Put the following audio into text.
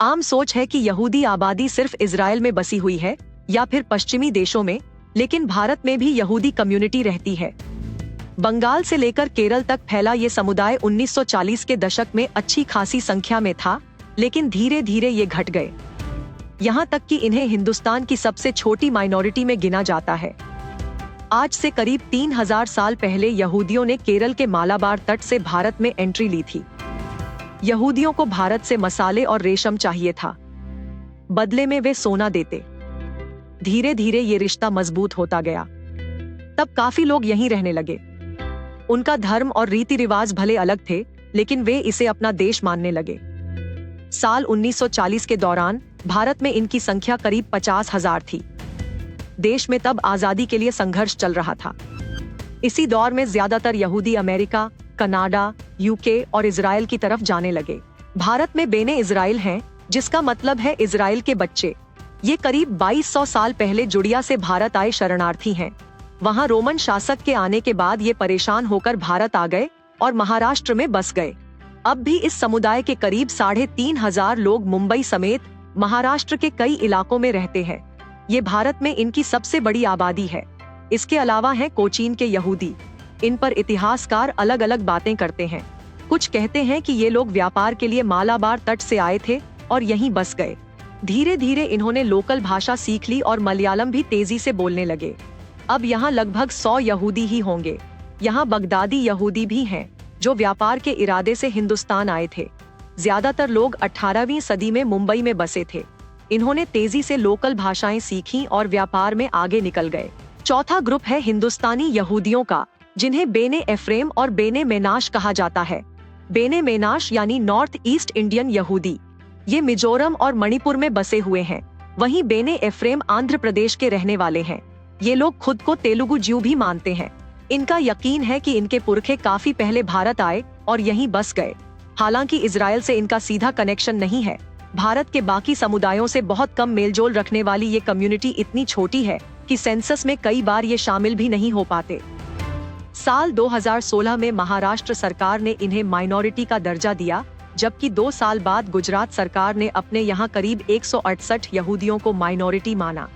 आम सोच है कि यहूदी आबादी सिर्फ इजराइल में बसी हुई है या फिर पश्चिमी देशों में, लेकिन भारत में भी यहूदी कम्युनिटी रहती है। बंगाल से लेकर केरल तक फैला ये समुदाय 1940 के दशक में अच्छी खासी संख्या में था, लेकिन धीरे धीरे ये घट गए, यहाँ तक कि इन्हें हिंदुस्तान की सबसे छोटी माइनॉरिटी में गिना जाता है। आज से करीब 3000 साल पहले यहूदियों ने केरल के मालाबार तट से भारत में एंट्री ली थी। यहूदियों को भारत से मसाले और रेशम चाहिए था, बदले में वे सोना देते। धीरे धीरे ये रिश्ता मजबूत होता गया। तब काफी लोग यहीं रहने लगे। उनका धर्म और रीति रिवाज भले अलग थे, लेकिन वे इसे अपना देश मानने लगे। साल 1940 के दौरान भारत में इनकी संख्या करीब 50,000 थी। देश में तब आजादी के लिए संघर्ष चल रहा था। इसी दौर में ज्यादातर यहूदी अमेरिका, कनाडा, यूके और इजराइल की तरफ जाने लगे। भारत में बेने इजराइल हैं, जिसका मतलब है इजराइल के बच्चे। ये करीब 2200 साल पहले जुड़िया से भारत आए शरणार्थी हैं। वहाँ रोमन शासक के आने के बाद ये परेशान होकर भारत आ गए और महाराष्ट्र में बस गए। अब भी इस समुदाय के करीब 3500 लोग मुंबई समेत महाराष्ट्र के कई इलाकों में रहते हैं। ये भारत में इनकी सबसे बड़ी आबादी है। इसके अलावा हैं कोचीन के यहूदी। इन पर इतिहासकार अलग अलग बातें करते हैं। कुछ कहते हैं कि ये लोग व्यापार के लिए मालाबार तट से आए थे और यहीं बस गए। धीरे धीरे इन्होंने लोकल भाषा सीख ली और मलयालम भी तेजी से बोलने लगे। अब यहाँ लगभग 100 यहूदी ही होंगे। यहाँ बगदादी यहूदी भी हैं, जो व्यापार के इरादे से हिंदुस्तान आए थे। ज्यादातर लोग 18वीं सदी में मुंबई में बसे थे। इन्होंने तेजी से लोकल भाषाएं सीखी और व्यापार में आगे निकल गए। चौथा ग्रुप है हिंदुस्तानी यहूदियों का, जिन्हें बेने एफ्रेम और बेने मेनाश कहा जाता है। बेने मेनाश यानी नॉर्थ ईस्ट इंडियन यहूदी, ये मिजोरम और मणिपुर में बसे हुए हैं। वहीं बेने एफ्रेम आंध्र प्रदेश के रहने वाले हैं। ये लोग खुद को तेलुगु ज्यू भी मानते हैं। इनका यकीन है कि इनके पुरखे काफी पहले भारत आए और यहीं बस गए। हालांकि इजराइल से इनका सीधा कनेक्शन नहीं है। भारत के बाकी समुदायों से बहुत कम मेलजोल रखने वाली ये कम्युनिटी इतनी छोटी है कि सेंसस में कई बार ये शामिल भी नहीं हो पाते। साल 2016 में महाराष्ट्र सरकार ने इन्हें माइनॉरिटी का दर्जा दिया, जबकि 2 साल बाद गुजरात सरकार ने अपने यहाँ करीब 168 यहूदियों को माइनॉरिटी माना।